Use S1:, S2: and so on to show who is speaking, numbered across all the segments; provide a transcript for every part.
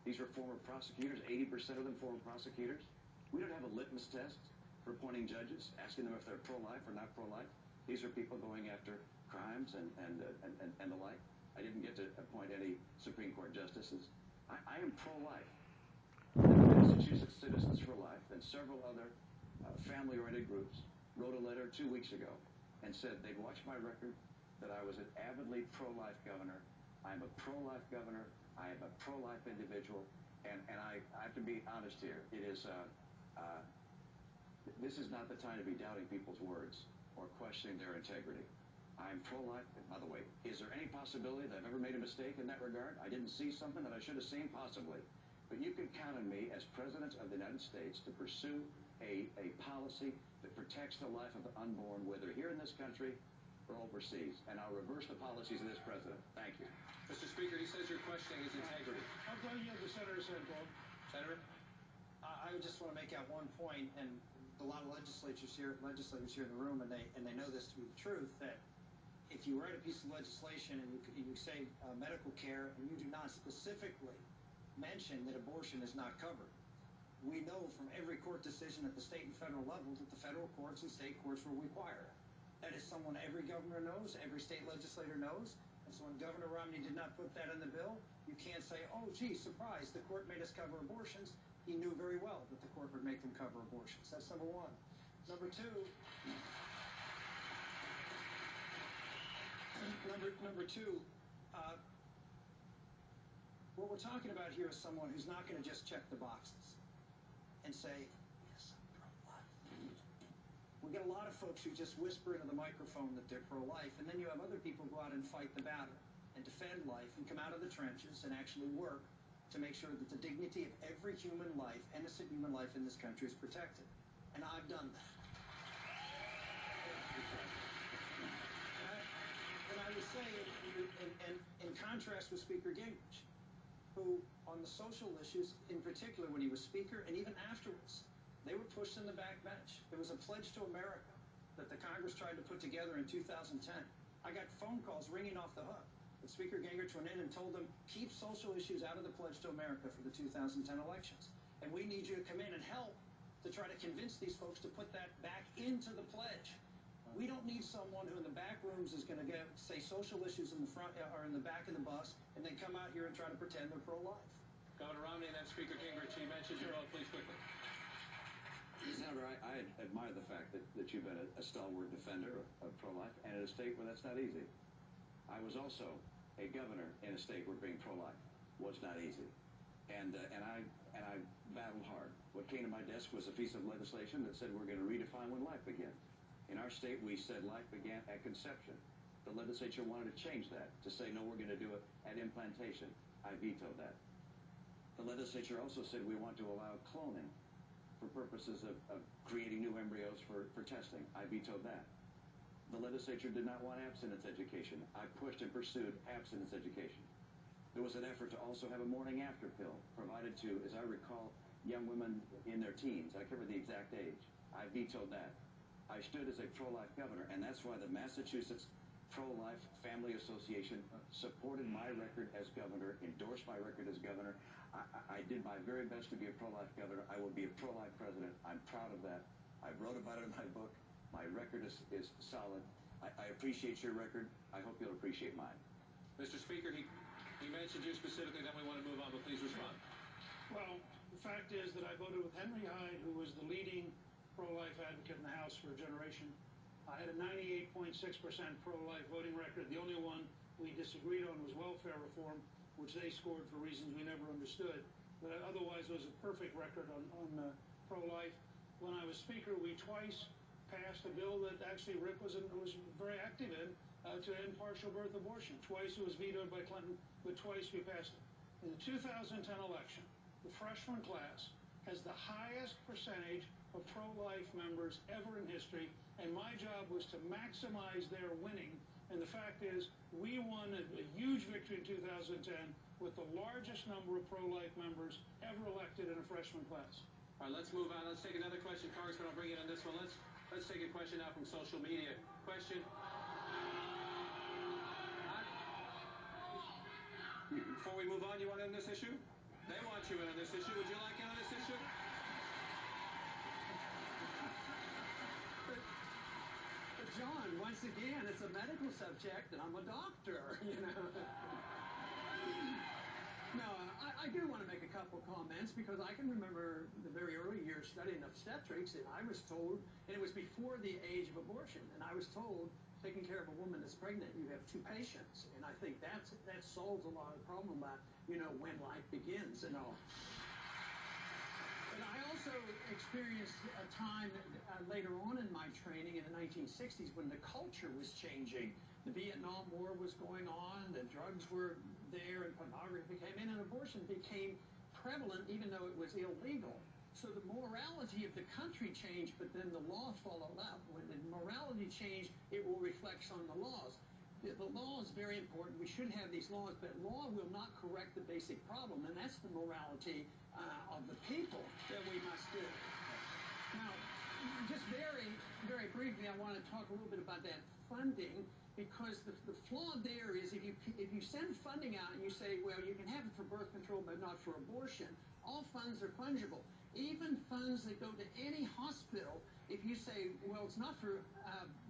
S1: These are former prosecutors, 80% of them former prosecutors. We don't have a litmus test for appointing judges, asking them if they're pro-life or not pro-life. These are people going after crimes and the like. I didn't get to appoint any Supreme Court justices. I am pro-life. Massachusetts Citizens for Life and several other family-oriented groups wrote a letter 2 weeks ago and said they'd watched my record, that I was an avidly pro-life governor. I'm a pro-life governor. I am a pro-life individual. And I have to be honest here. It is, this is not the time to be doubting people's words or questioning their integrity. I'm pro-life. By the way, is there any possibility that I've ever made a mistake in that regard? I didn't see something that I should have seen? Possibly. But you can count on me as President of the United States to pursue a policy that protects the life of the unborn, whether here in this country or overseas. And I'll reverse the policies of this president. Thank you.
S2: Mr. Speaker, he says you're questioning his integrity.
S3: I'm going to yield to Senator Sandholm.
S2: Senator?
S4: I just want to make out one point, and a lot of legislators here in the room, and they know this to be the truth, that if you write a piece of legislation and you say medical care and you do not specifically mention that abortion is not covered, we know from every court decision at the state and federal level that the federal courts and state courts will require it. That is someone every governor knows, every state legislator knows. And so when Governor Romney did not put that in the bill, you can't say, oh, gee, surprise, the court made us cover abortions. He knew very well that the court would make them cover abortions. That's number one. Number two, what we're talking about here is someone who's not going to just check the boxes and say, yes, I'm pro-life. We get a lot of folks who just whisper into the microphone that they're pro-life, and then you have other people go out and fight the battle and defend life and come out of the trenches and actually work to make sure that the dignity of every human life, innocent human life in this country, is protected. And I've done that. And I would say, in contrast with Speaker Gingrich, who, on the social issues, in particular when he was Speaker and even afterwards, they were pushed in the back bench. There was a pledge to America that the Congress tried to put together in 2010. I got phone calls ringing off the hook. But Speaker Gingrich went in and told them, keep social issues out of the Pledge to America for the 2010 elections. And we need you to come in and help to try to convince these folks to put that back into the pledge. We don't need someone who in the back rooms is going to say social issues in the front or in the back of the bus and then come out here and try to pretend they're pro-life.
S2: Governor Romney and then Speaker Gingrich, he mentioned you both, please, quickly.
S1: Senator, I admire the fact that you've been a stalwart defender of pro-life, and in a state where that's not easy. I was also a governor in a state where being pro-life was not easy, and I battled hard. What came to my desk was a piece of legislation that said we're going to redefine when life begins. In our state, we said life began at conception. The legislature wanted to change that to say no, we're going to do it at implantation. I vetoed that. The legislature also said we want to allow cloning for purposes of creating new embryos for testing. I vetoed that. The legislature did not want abstinence education. I pushed and pursued abstinence education. There was an effort to also have a morning after pill provided to, as I recall, young women in their teens. I can't remember the exact age. I vetoed that. I stood as a pro-life governor, and that's why the Massachusetts Pro-Life Family Association supported my record as governor, endorsed my record as governor. I did my very best to be a pro-life governor. I will be a pro-life president. I'm proud of that. I wrote about it in my book. My record is solid. I appreciate your record. I hope you'll appreciate mine.
S2: Mr. Speaker, he mentioned you specifically, then we want to move on, but please respond.
S3: Well, the fact is that I voted with Henry Hyde, who was the leading pro-life advocate in the House for a generation. I had a 98.6% pro-life voting record. The only one we disagreed on was welfare reform, which they scored for reasons we never understood. But otherwise, it was a perfect record on pro-life. When I was Speaker, we twice passed a bill that actually Rick was very active in to end partial birth abortion. Twice it was vetoed by Clinton, but twice we passed it. In the 2010 election, the freshman class has the highest percentage of pro-life members ever in history, and my job was to maximize their winning. And the fact is, we won a huge victory in 2010 with the largest number of pro-life members ever elected in a freshman class.
S2: All right, let's move on. Let's take another question. Congressman, I'll bring you in on this one. Let's take a question now from social media. Question. Before we move on, you want to end this issue? They want you in on this issue. Would you like in on this issue?
S5: But John, once again, it's a medical subject, and I'm a doctor, you know. No, I do want to make a couple comments because I can remember the very early years studying obstetrics, and I was told, and it was before the age of abortion, and I was told, taking care of a woman that's pregnant, you have two patients, and I think that solves a lot of the problem about, you know, when life begins and all. But I also experienced a time later on in my training in the 1960s when the culture was changing. The Vietnam War was going on, the drugs were there, and pornography came in, and abortion became prevalent even though it was illegal. So the morality of the country changed, but then the law followed up. When the morality changed, it will reflect on the laws. The law is very important. We should have these laws, but law will not correct the basic problem, and that's the morality of the people that we must do. Now, just very, very briefly, I want to talk a little bit about that funding, because the flaw there is if you send funding out and you say, well, you can have it for birth control but not for abortion, all funds are fungible. Even funds that go to any hospital, if you say, well, it's not for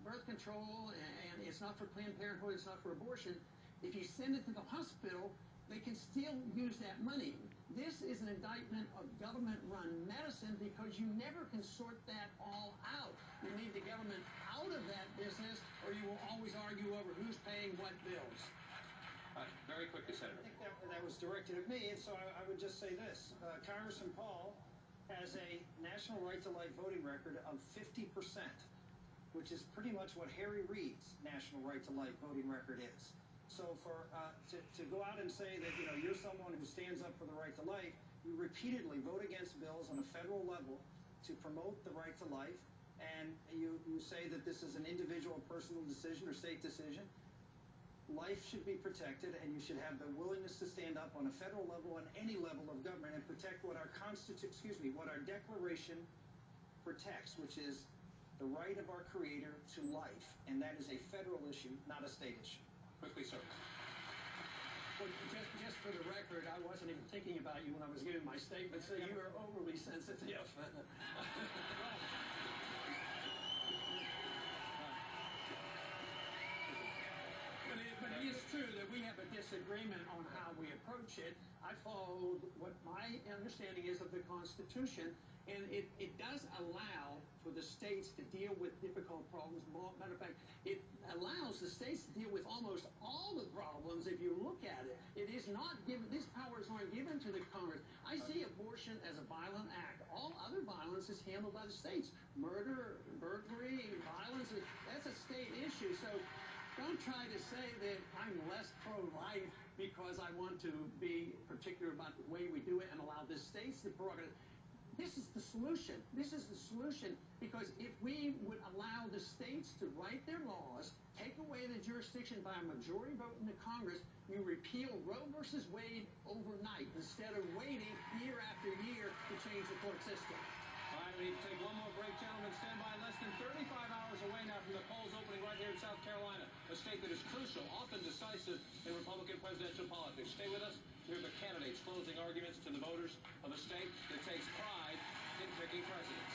S5: birth control and it's not for Planned Parenthood, it's not for abortion, if you send it to the hospital, they can still use that money. This is an indictment of government-run medicine because you never can sort that all out. You need the government out of that business, or you will always argue over who's paying what bills.
S2: Very quickly, Senator.
S4: I think that was directed at me, and so I would just say this. Congressman Paul has a national right to life voting record of 50%, which is pretty much what Harry Reid's national right to life voting record is. So to go out and say that, you know, you're someone who stands up for the right to life, you repeatedly vote against bills on a federal level to promote the right to life, and you say that this is an individual personal decision or state decision. Life should be protected, and you should have the willingness to stand up on a federal level, on any level of government, and protect what our what our Declaration protects, which is the right of our Creator to life, and that is a federal issue, not a state issue.
S2: Quickly, sir.
S5: Well, just for the record, I wasn't even thinking about you when I was giving my statement, so you are overly sensitive. But it is true that we have a disagreement on how we approach it. I followed what my understanding is of the Constitution, and it does allow for the states to deal with difficult problems. Matter of fact, it allows the states to deal with almost all the problems if you look at it. It is not given, these powers aren't given to the Congress. I see abortion as a violent act. All other violence is handled by the states. Murder, burglary, violence, that's a state issue. So don't try to say that I'm less pro-life because I want to be particular about the way we do it and allow the states the prerogative. This is the solution. This is the solution, because if we would allow the states to write their laws, take away the jurisdiction by a majority vote in the Congress, you repeal Roe versus Wade overnight instead of waiting year after year to change the court system.
S2: All right, we need to take one more break, gentlemen. Stand by. Less than 35 hours away now from the polls opening right here in South Carolina, a state that is crucial, often decisive in Republican presidential politics. Stay with us to hear the candidates' closing arguments to the voters of a state that takes pride in picking presidents.